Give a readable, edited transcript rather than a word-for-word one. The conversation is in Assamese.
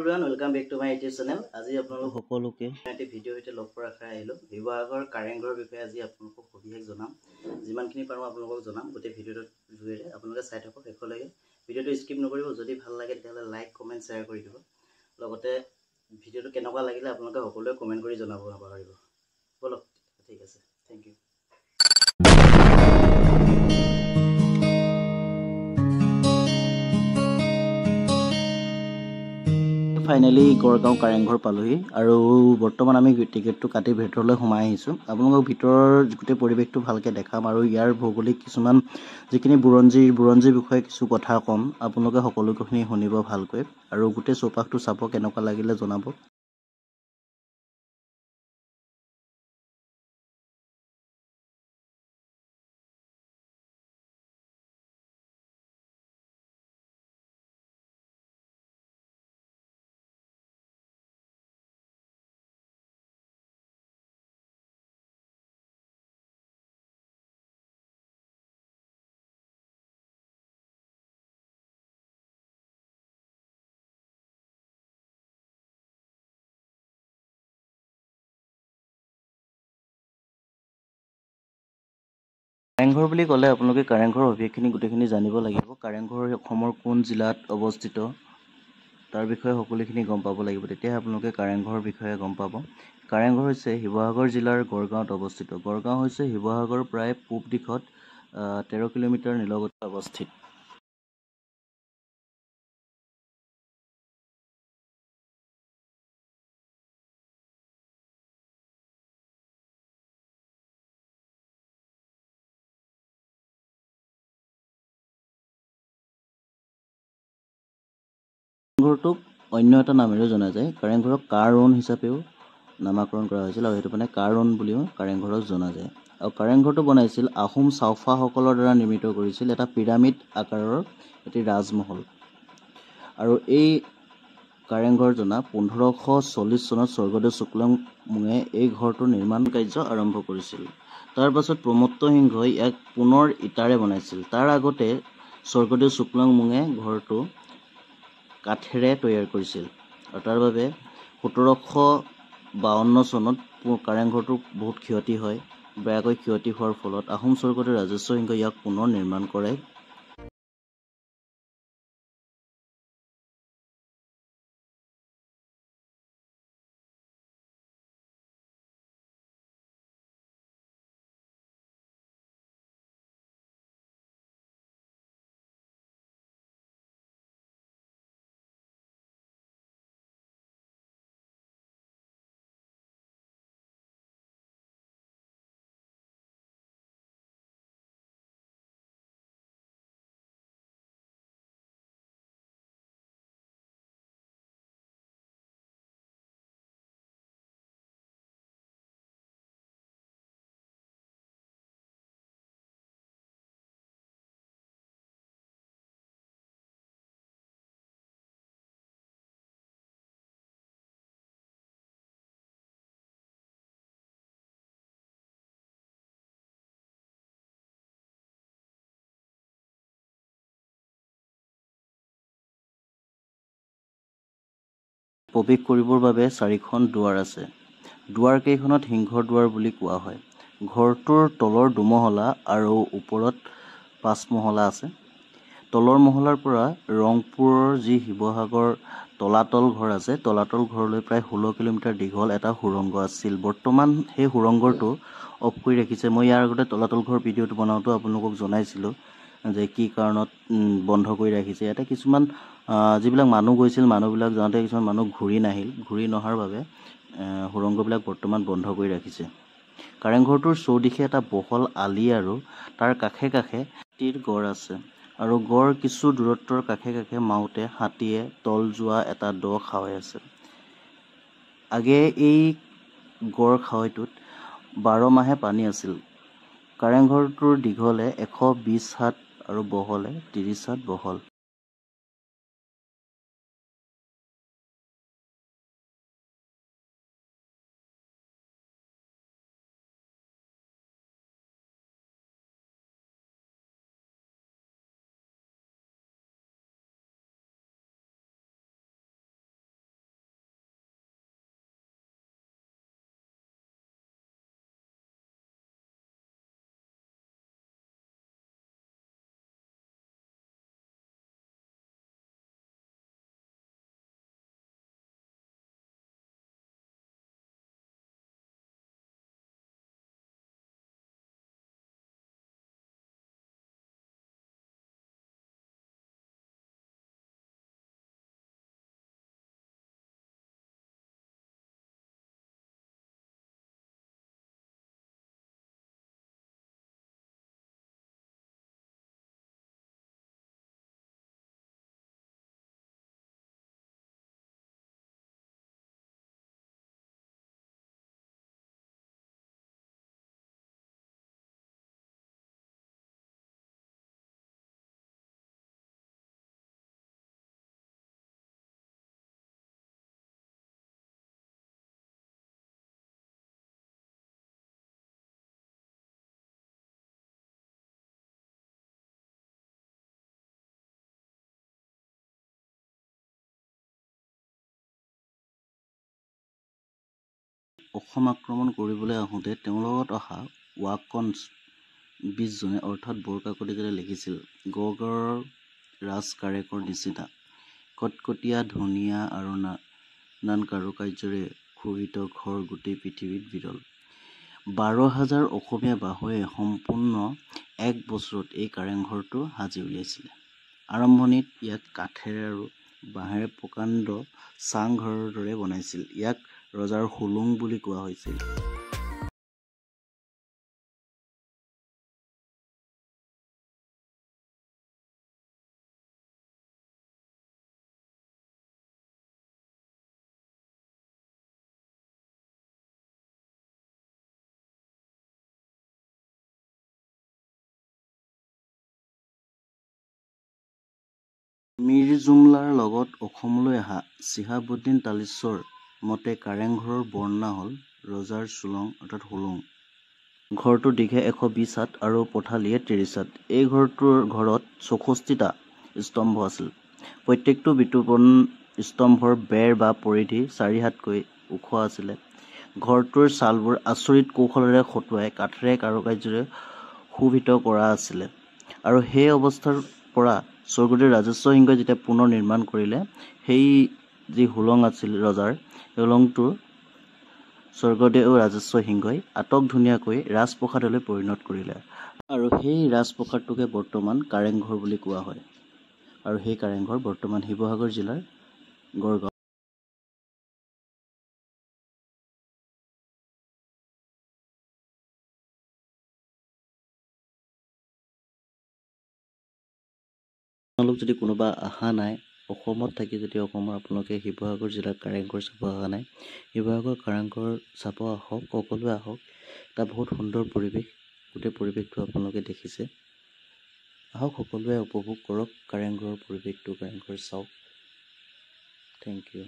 everyone, welcome back to my YouTube channel. আজি আপোনালোক সকলোকে এটা ভিডিও হইতে লগ কৰা খাই আহিলো। বিভাগৰ কাৰেংঘৰ বিষয়ে আজি আপোনালোকক সবিশেষ জনাম। যিমানখিনি পাৰো আপোনালোকক জনাম। গোটে ভিডিওটো জুৰিৰে আপোনালোকে চাই থাকক শেষলৈকে। ভিডিওটো স্কিপ নকৰিব। যদি ভাল লাগে তেতিয়াহলে লাইক, কমেন্ট, শেয়াৰ কৰি দিব। লগতে ভিডিওটো কেনেকুৱা লাগিলে আপোনালোকে সকলোৱে কমেন্ট কৰি জনাব নাপাহৰিব। বলক ঠিক আছে। Thank you. Finally Garhgaon Karengghar পালোহি আৰু বৰ্তমান আমি টিকেটটো কাটি ভিতৰলৈ সোমাই আহিছোঁ। আপোনালোকক ভিতৰৰ গোটেই পৰিৱেশটো ভালকৈ দেখাম আৰু ইয়াৰ ভৌগোলিক কিছুমান যিখিনি বুৰঞ্জীৰ বিষয়ে কিছু কথা ক'ম। আপোনালোকে সকলোখিনি শুনিব ভালকৈ আৰু গোটেই চৌপাশটো চাব, কেনেকুৱা লাগিলে জনাব। কাৰেংঘৰ বুলি ক'লে আপোনালোকে কাৰেংঘৰৰ অভিজ্ঞখিনি গোটেইখিনি জানিব লাগিব। কাৰেংঘৰ অসমৰ কোন জিলাত অৱস্থিত তাৰ বিষয়ে সকলোখিনি গম পাব লাগিব, তেতিয়াহে আপোনালোকে কাৰেংঘৰৰ বিষয়ে গম পাব। কাৰেংঘৰ হৈছে শিৱসাগৰ জিলাৰ গড়গাঁৱত অৱস্থিত। গড়গাঁও হৈছে শিৱসাগৰ প্ৰায় পূব দিশত 13 কিলোমিটাৰ নিলগত অৱস্থিত। কাৰেংঘৰটোক অন্য এটা নামেৰেও জনা যায়। কাৰেংঘৰক কাৰণ হিচাপেও নামাকৰণ কৰা হৈছিল আৰু সেইটো মানে কাৰণ বুলিও কাৰেংঘৰক জনা যায়। আৰু কাৰেংঘৰটো বনাইছিল আহোম চাওফাসকলৰ দ্বাৰা নিৰ্মিত কৰিছিল। এটা পিৰামিড আকাৰৰ এটি ৰাজমহল। আৰু এই কাৰেংঘৰ জনা 1540 চনত স্বৰ্গদেউ শুক্লমুঙে এই ঘৰটোৰ নিৰ্মাণ কাৰ্য আৰম্ভ কৰিছিল। তাৰ পাছত প্ৰমত্ত সিংহই ইয়াক পুনৰ ইটাৰে বনাইছিল। তাৰ আগতে স্বৰ্গদেউ শুক্লমুঙে ঘৰটো কাঠেৰে তৈয়াৰ কৰিছিল আৰু তাৰ বাবে 1752 চনত কাৰেংঘৰটোৰ বহুত ক্ষতি হয়। বেয়াকৈ ক্ষতি হোৱাৰ ফলত আহোম স্বৰ্গদেউ ৰাজেশ্বৰ সিংহই ইয়াক পুনৰ নিৰ্মাণ কৰে। প্ৰৱেশ কৰিবৰ বাবে 4খন দুৱাৰ আছে। দুৱাৰকেইখনত সিংহৰ দুৱাৰ বুলি কোৱা হয়। ঘৰটোৰ তলৰ দুমহলা আৰু ওপৰত 5 মহলা আছে। তলৰ মহলাৰ পৰা ৰংপুৰৰ যি শিৱসাগৰ তলাতল ঘৰ আছে, তলাতল ঘৰলৈ প্ৰায় 16 কিলোমিটাৰ দীঘল এটা সুৰংগ আছিল। বৰ্তমান সেই সুৰংগটো অফ কৰি ৰাখিছে। মই ইয়াৰ আগতে তলাতল ঘৰ ভিডিঅ'টো বনাওঁতে আপোনালোকক জনাইছিলোঁ যে কি কাৰণত বন্ধ কৰি ৰাখিছে। ইয়াতে কিছুমান যিবিলাক মানুহ গৈছিল, মানুহবিলাক যাওঁতে কিছুমান মানুহ ঘূৰি নাহিল। ঘূৰি নহাৰ বাবে সুৰংগবিলাক বৰ্তমান বন্ধ কৰি ৰাখিছে। কাৰেংঘৰটোৰ চৌদিশে এটা বহল আলি আৰু তাৰ কাষে কাষে হাতীৰ গড় আছে। আৰু গড় কিছু দূৰত্বৰ কাষে কাষে মাউতে হাতীয়ে তল যোৱা এটা দ খাৱৈ আছে। আগে এই গড় খাৱৈটোত 12 মাহে পানী আছিল। কাৰেংঘৰটোৰ দীঘলে 120 হাত আৰু বহলে 30 হাত বহল। অসম আক্ৰমণ কৰিবলৈ আহোঁতে তেওঁৰ লগত অহা ৱাকন্স 20 জনে অৰ্থাৎ বৰকাকতিকাৰে লিখিছিল, গড়গাঁৱৰ ৰাজ কাৰেকৰ নিচিনা কটকটীয়া ধুনীয়া আৰু নানান কাৰুকাৰ্যৰে খোদিত ঘৰ গোটেই পৃথিৱীত বিৰল। 12,000 অসমীয়া বাহুৱে সম্পূৰ্ণ এক বছৰত এই কাৰেংঘৰটো সাজি উলিয়াইছিলে। আৰম্ভণিত ইয়াক কাঠেৰে আৰু বাঁহেৰে প্ৰকাণ্ড চাংঘৰৰ দৰে বনাইছিল। ইয়াক ৰজাৰ হোলোং বুলি কোৱা হৈছিল। মীৰ জুমলাৰ লগত অসমলৈ অহা চিহাবুদ্দিন তালিছৰ মতে কাৰেংঘৰৰ বৰ্ণনা হ'ল ৰজাৰ চুলং অৰ্থাৎ হোলোং। ঘৰটোৰ দীঘে 120 হাত আৰু পথালিয়ে 30 হাত। এই ঘৰত 64টা স্তম্ভ আছিল। প্ৰত্যেকটো বিতোপন স্তম্ভৰ বেৰ বা পৰিধি 4 হাতকৈ ওখ আছিলে। ঘৰটোৰ চালবোৰ আচৰিত কৌশলেৰে খটুৱাই কাঠেৰে কাৰুকাৰ্যৰে শোভিত কৰা আছিলে আৰু সেই অৱস্থাৰ পৰা স্বৰ্গদেউ ৰাজস্ব সিংহই যেতিয়া পুনৰ নিৰ্মাণ কৰিলে, সেই যি হোলোং আছিল ৰজাৰ, সেই হোলোংটো স্বৰ্গদেউ ৰাজস্ব সিংহই আটক ধুনীয়াকৈ ৰাজপ্ৰসাদলৈ পৰিণত কৰিলে আৰু সেই ৰাজপ্ৰসাদটোকে বৰ্তমান কাৰেংঘৰ বুলি কোৱা হয়। আৰু সেই কাৰেংঘৰ বৰ্তমান শিৱসাগৰ জিলাৰ গড়গাঁও। আপোনালোক যদি কোনোবা অহা নাই, অসমত থাকি যদি আপোনালোকে শিৱসাগৰ জিলাৰ কাৰেংঘৰ চাব অহা নাই, শিৱসাগৰ কাৰেংঘৰ চাব আহক, সকলোৱে আহক। এটা বহুত সুন্দৰ পৰিৱেশ, গোটেই পৰিৱেশটো আপোনালোকে দেখিছে। আহক সকলোৱে উপভোগ কৰক কাৰেংঘৰৰ পৰিৱেশটো, কাৰেংঘৰ চাওক। Thank U.